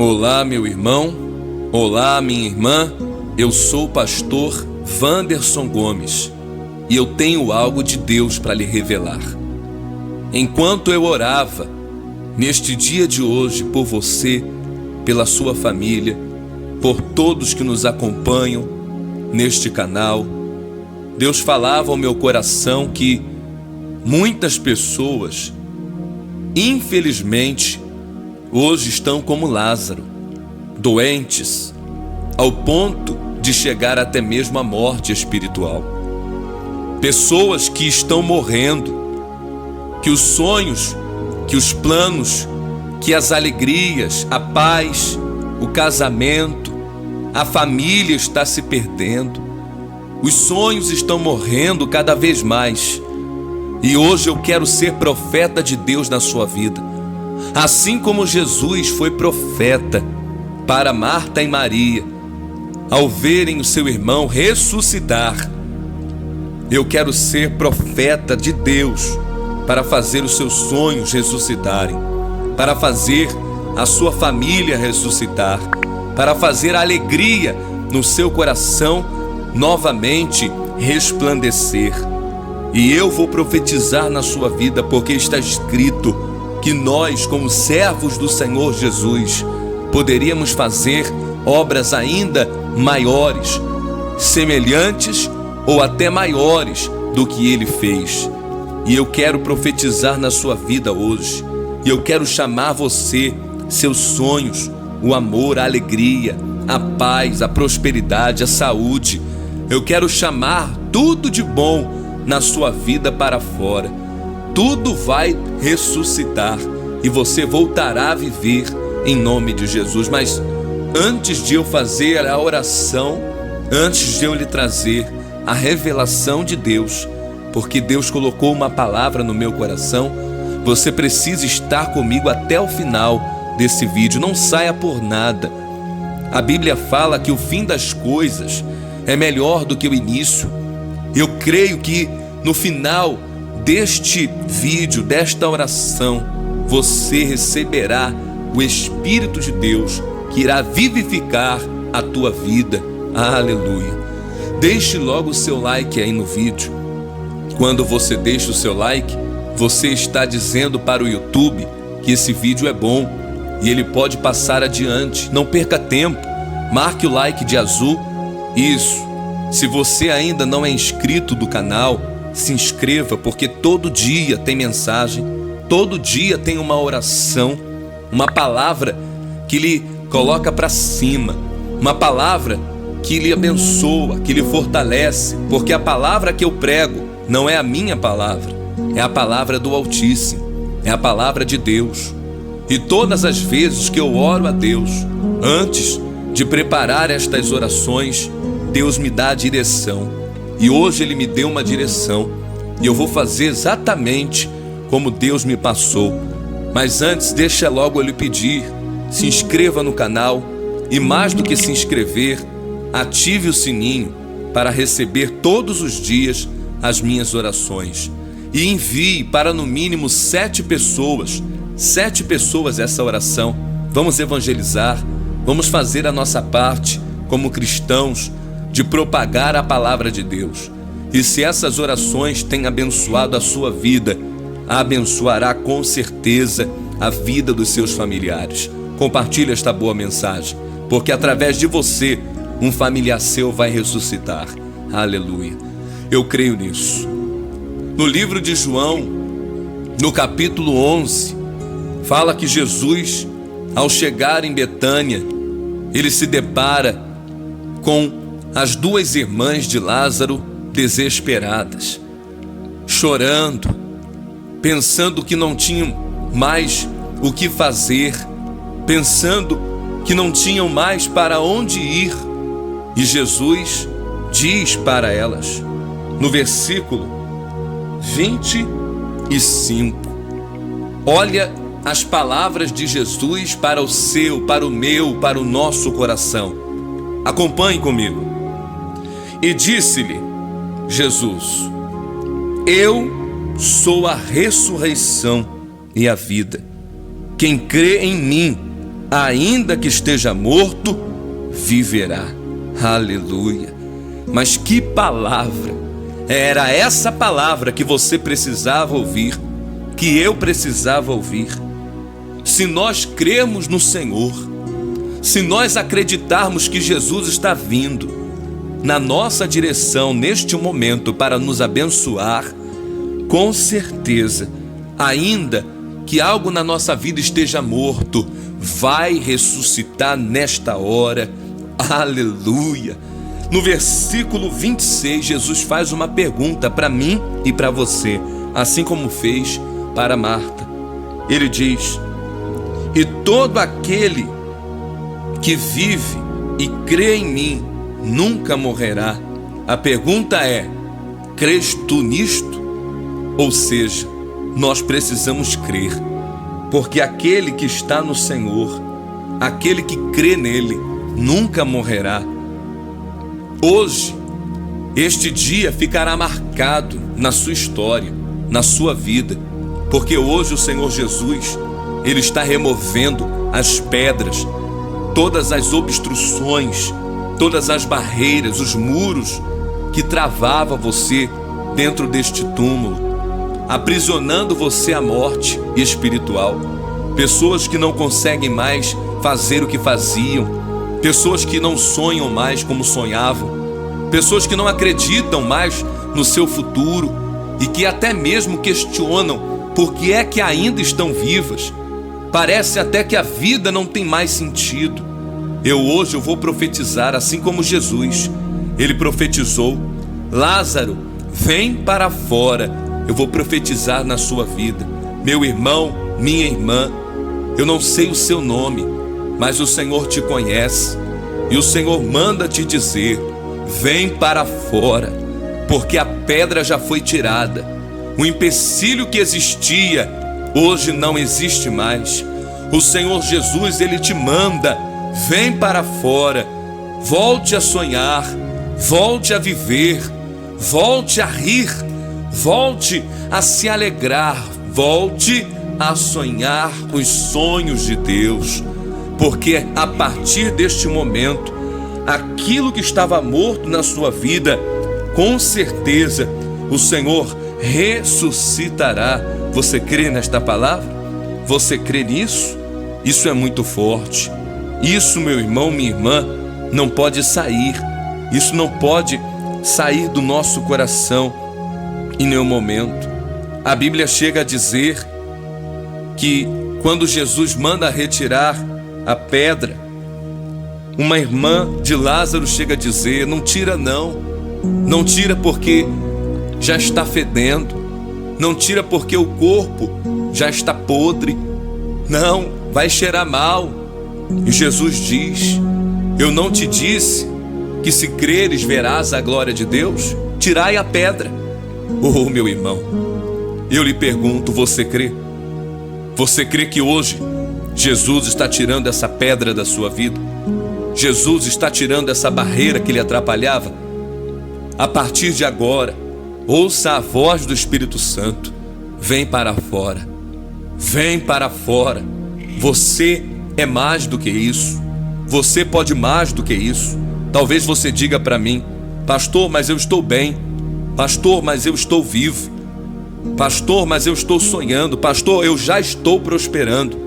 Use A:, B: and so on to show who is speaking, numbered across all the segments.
A: Olá, meu irmão. Olá, minha irmã. Eu sou o pastor Wanderson Gomes e eu tenho algo de Deus para lhe revelar. Enquanto eu orava neste dia de hoje por você, pela sua família, por todos que nos acompanham neste canal, Deus falava ao meu coração que muitas pessoas, infelizmente, hoje estão como Lázaro, doentes, ao ponto de chegar até mesmo à morte espiritual. Pessoas que estão morrendo, que os sonhos, que os planos, que as alegrias, a paz, o casamento, a família está se perdendo. Os sonhos estão morrendo cada vez mais. E hoje eu quero ser profeta de Deus na sua vida. Assim como Jesus foi profeta para Marta e Maria, ao verem o seu irmão ressuscitar, eu quero ser profeta de Deus para fazer os seus sonhos ressuscitarem, para fazer a sua família ressuscitar, para fazer a alegria no seu coração novamente resplandecer. E eu vou profetizar na sua vida, porque está escrito que nós, como servos do Senhor Jesus, poderíamos fazer obras ainda maiores, semelhantes ou até maiores do que Ele fez. E eu quero profetizar na sua vida hoje. E eu quero chamar você, seus sonhos, o amor, a alegria, a paz, a prosperidade, a saúde. Eu quero chamar tudo de bom na sua vida para fora. Tudo vai ressuscitar e você voltará a viver em nome de Jesus. Mas antes de eu fazer a oração, antes de eu lhe trazer a revelação de Deus, porque Deus colocou uma palavra no meu coração, você precisa estar comigo até o final desse vídeo. Não saia por nada. A Bíblia fala que o fim das coisas é melhor do que o início. Eu creio que no final deste vídeo, desta oração, você receberá o Espírito de Deus que irá vivificar a tua vida. Aleluia. Deixe logo o seu like aí no vídeo. Quando você deixa o seu like, você está dizendo para o YouTube que esse vídeo é bom e ele pode passar adiante. Não perca tempo. Marque o like de azul. Isso. Se você ainda não é inscrito do canal, se inscreva, porque todo dia tem mensagem, todo dia tem uma oração, uma palavra que lhe coloca para cima, uma palavra que lhe abençoa, que lhe fortalece, porque a palavra que eu prego não é a minha palavra, é a palavra do Altíssimo, é a palavra de Deus. E todas as vezes que eu oro a Deus, antes de preparar estas orações, Deus me dá a direção. E hoje Ele me deu uma direção e eu vou fazer exatamente como Deus me passou. Mas antes, deixa logo eu lhe pedir, se inscreva no canal e, mais do que se inscrever, ative o sininho para receber todos os dias as minhas orações. E envie para no mínimo 7 pessoas essa oração. Vamos evangelizar, vamos fazer a nossa parte como cristãos, de propagar a palavra de Deus. E se essas orações têm abençoado a sua vida, abençoará com certeza a vida dos seus familiares. Compartilhe esta boa mensagem, porque através de você, um familiar seu vai ressuscitar. Aleluia. Eu creio nisso. No livro de João, no capítulo 11, fala que Jesus, ao chegar em Betânia, ele se depara com as 2 irmãs de Lázaro desesperadas, chorando, pensando que não tinham mais o que fazer, pensando que não tinham mais para onde ir. E Jesus diz para elas, no versículo 25, olha as palavras de Jesus para o seu, para o meu, para o nosso coração. Acompanhe comigo. E disse-lhe Jesus: eu sou a ressurreição e a vida. Quem crê em mim, ainda que esteja morto, viverá. Aleluia! Mas que palavra! Era essa palavra que você precisava ouvir, que eu precisava ouvir. Se nós crermos no Senhor, se nós acreditarmos que Jesus está vindo na nossa direção neste momento para nos abençoar, com certeza, ainda que algo na nossa vida esteja morto, vai ressuscitar nesta hora. Aleluia! No versículo 26, Jesus faz uma pergunta para mim e para você, assim como fez para Marta. Ele diz: e todo aquele que vive e crê em mim nunca morrerá. A pergunta é: crês tu nisto? Ou seja, nós precisamos crer, porque aquele que está no Senhor, aquele que crê nele, nunca morrerá. Hoje, este dia ficará marcado na sua história, na sua vida, porque hoje o Senhor Jesus, Ele está removendo as pedras, todas as obstruções, todas as barreiras, os muros que travavam você dentro deste túmulo, aprisionando você à morte espiritual. Pessoas que não conseguem mais fazer o que faziam, pessoas que não sonham mais como sonhavam, pessoas que não acreditam mais no seu futuro e que até mesmo questionam por que é que ainda estão vivas. Parece até que a vida não tem mais sentido. Hoje eu vou profetizar assim como Jesus. Ele profetizou: Lázaro, vem para fora. Eu vou profetizar na sua vida. Meu irmão, minha irmã, eu não sei o seu nome, mas o Senhor te conhece. E o Senhor manda te dizer: vem para fora, porque a pedra já foi tirada. O empecilho que existia, hoje não existe mais. O Senhor Jesus, Ele te manda: vem para fora, volte a sonhar, volte a viver, volte a rir, volte a se alegrar, volte a sonhar os sonhos de Deus, porque a partir deste momento, aquilo que estava morto na sua vida, com certeza o Senhor ressuscitará. Você crê nesta palavra? Você crê nisso? Isso é muito forte. Isso, meu irmão, minha irmã, não pode sair. Isso não pode sair do nosso coração em nenhum momento. A Bíblia chega a dizer que quando Jesus manda retirar a pedra, uma irmã de Lázaro chega a dizer: não tira não, não tira porque já está fedendo, não tira porque o corpo já está podre, não, vai cheirar mal. E Jesus diz: eu não te disse que se creres verás a glória de Deus? Tirai a pedra. Oh, meu irmão, eu lhe pergunto, você crê? Você crê que hoje Jesus está tirando essa pedra da sua vida? Jesus está tirando essa barreira que lhe atrapalhava? A partir de agora, ouça a voz do Espírito Santo: vem para fora, vem para fora. Você é mais do que isso, você pode mais do que isso. Talvez você diga para mim: pastor, mas eu estou bem, pastor, mas eu estou vivo, pastor, mas eu estou sonhando, pastor, eu já estou prosperando.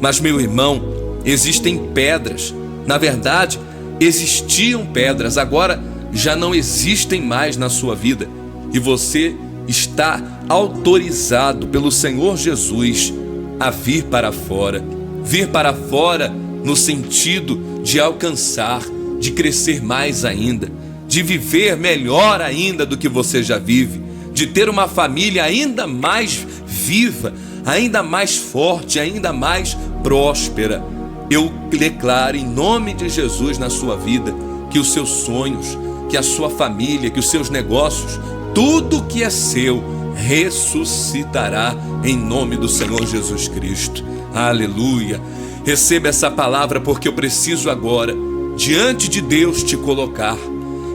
A: Mas, meu irmão, existem pedras. Na verdade, existiam pedras, agora já não existem mais na sua vida. E você está autorizado pelo Senhor Jesus a vir para fora. Vir para fora no sentido de alcançar, de crescer mais ainda, de viver melhor ainda do que você já vive, de ter uma família ainda mais viva, ainda mais forte, ainda mais próspera. Eu declaro em nome de Jesus na sua vida que os seus sonhos, que a sua família, que os seus negócios, tudo que é seu ressuscitará em nome do Senhor Jesus Cristo. Aleluia! Receba essa palavra, porque eu preciso agora diante de Deus te colocar.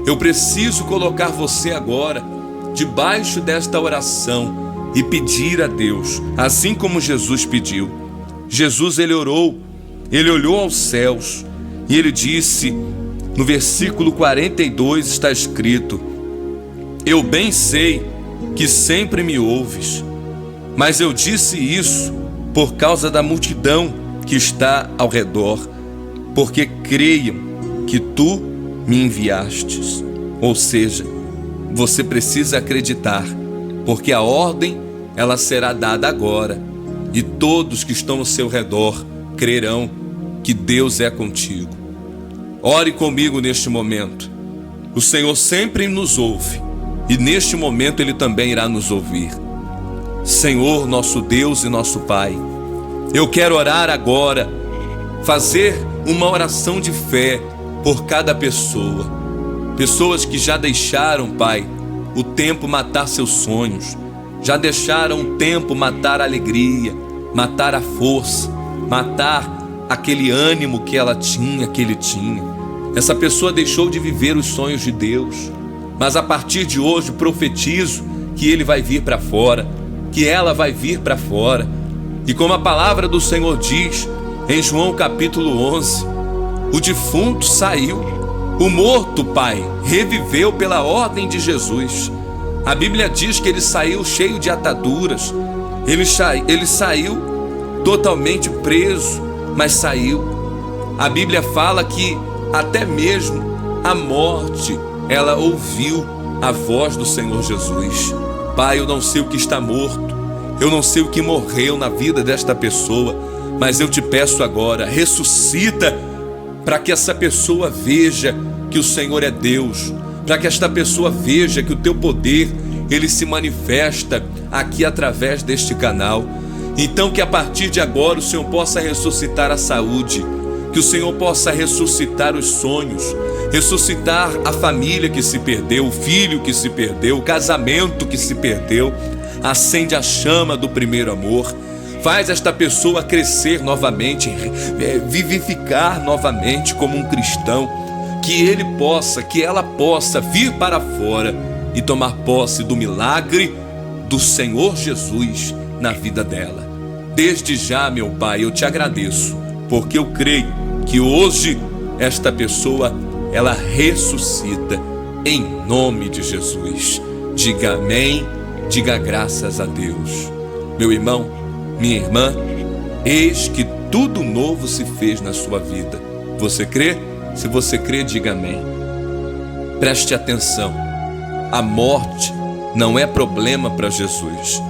A: Eu preciso colocar você agora debaixo desta oração e pedir a Deus, assim como Jesus pediu. Jesus, ele orou ele olhou aos céus e ele disse, no versículo 42 está escrito: eu bem sei que sempre me ouves, mas eu disse isso por causa da multidão que está ao redor, porque creiam que tu me enviastes. Ou seja, você precisa acreditar, porque a ordem ela será dada agora, e todos que estão ao seu redor crerão que Deus é contigo. Ore comigo neste momento. O Senhor sempre nos ouve, e neste momento Ele também irá nos ouvir. Senhor, nosso Deus e nosso Pai, eu quero orar agora, fazer uma oração de fé por cada pessoa. Pessoas que já deixaram, Pai, o tempo matar seus sonhos, já deixaram o tempo matar a alegria, matar a força, matar aquele ânimo que ela tinha, que ele tinha. Essa pessoa deixou de viver os sonhos de Deus, mas a partir de hoje profetizo que ele vai vir para fora, que ela vai vir para fora. E como a palavra do Senhor diz em João capítulo 11, o defunto saiu, o morto, Pai, reviveu pela ordem de Jesus. A Bíblia diz que ele saiu cheio de ataduras, ele saiu totalmente preso, mas saiu. A Bíblia fala que até mesmo a morte, ela ouviu a voz do Senhor Jesus. Pai, eu não sei o que está morto, eu não sei o que morreu na vida desta pessoa, mas eu te peço agora, ressuscita para que essa pessoa veja que o Senhor é Deus, para que esta pessoa veja que o teu poder, ele se manifesta aqui através deste canal. Então que a partir de agora o Senhor possa ressuscitar a saúde, que o Senhor possa ressuscitar os sonhos, ressuscitar a família que se perdeu, o filho que se perdeu, o casamento que se perdeu. Acende a chama do primeiro amor, faz esta pessoa crescer novamente, vivificar novamente como um cristão, que ela possa vir para fora e tomar posse do milagre do Senhor Jesus na vida dela. Desde já, meu Pai, eu te agradeço, porque eu creio que hoje esta pessoa, ela ressuscita em nome de Jesus. Diga amém, diga graças a Deus. Meu irmão, minha irmã, eis que tudo novo se fez na sua vida. Você crê? Se você crê, diga amém. Preste atenção, a morte não é problema para Jesus.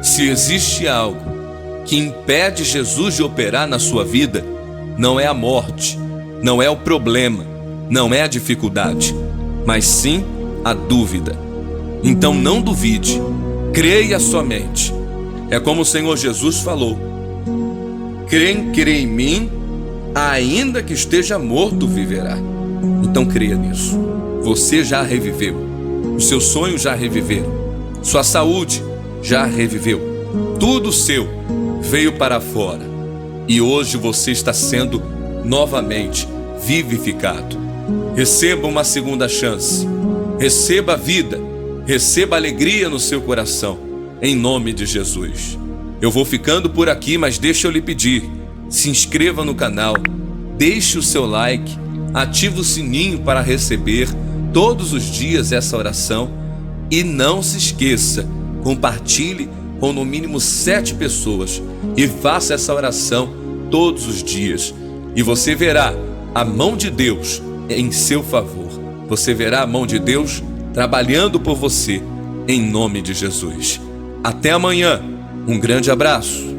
A: Se existe algo que impede Jesus de operar na sua vida, não é a morte, não é o problema, não é a dificuldade, mas sim a dúvida. Então não duvide, creia somente. É como o Senhor Jesus falou: quem crê em mim, ainda que esteja morto, viverá. Então creia nisso. Você já reviveu, os seus sonhos já reviveram, sua saúde já reviveu, tudo seu veio para fora, e hoje você está sendo novamente vivificado. Receba uma segunda chance, receba a vida, receba alegria no seu coração, em nome de Jesus. Eu vou ficando por aqui, mas deixa eu lhe pedir, se inscreva no canal, deixe o seu like, ative o sininho para receber todos os dias essa oração, e não se esqueça, compartilhe com no mínimo 7 pessoas e faça essa oração todos os dias, e você verá a mão de Deus em seu favor. Você verá a mão de Deus trabalhando por você, em nome de Jesus. Até amanhã, um grande abraço.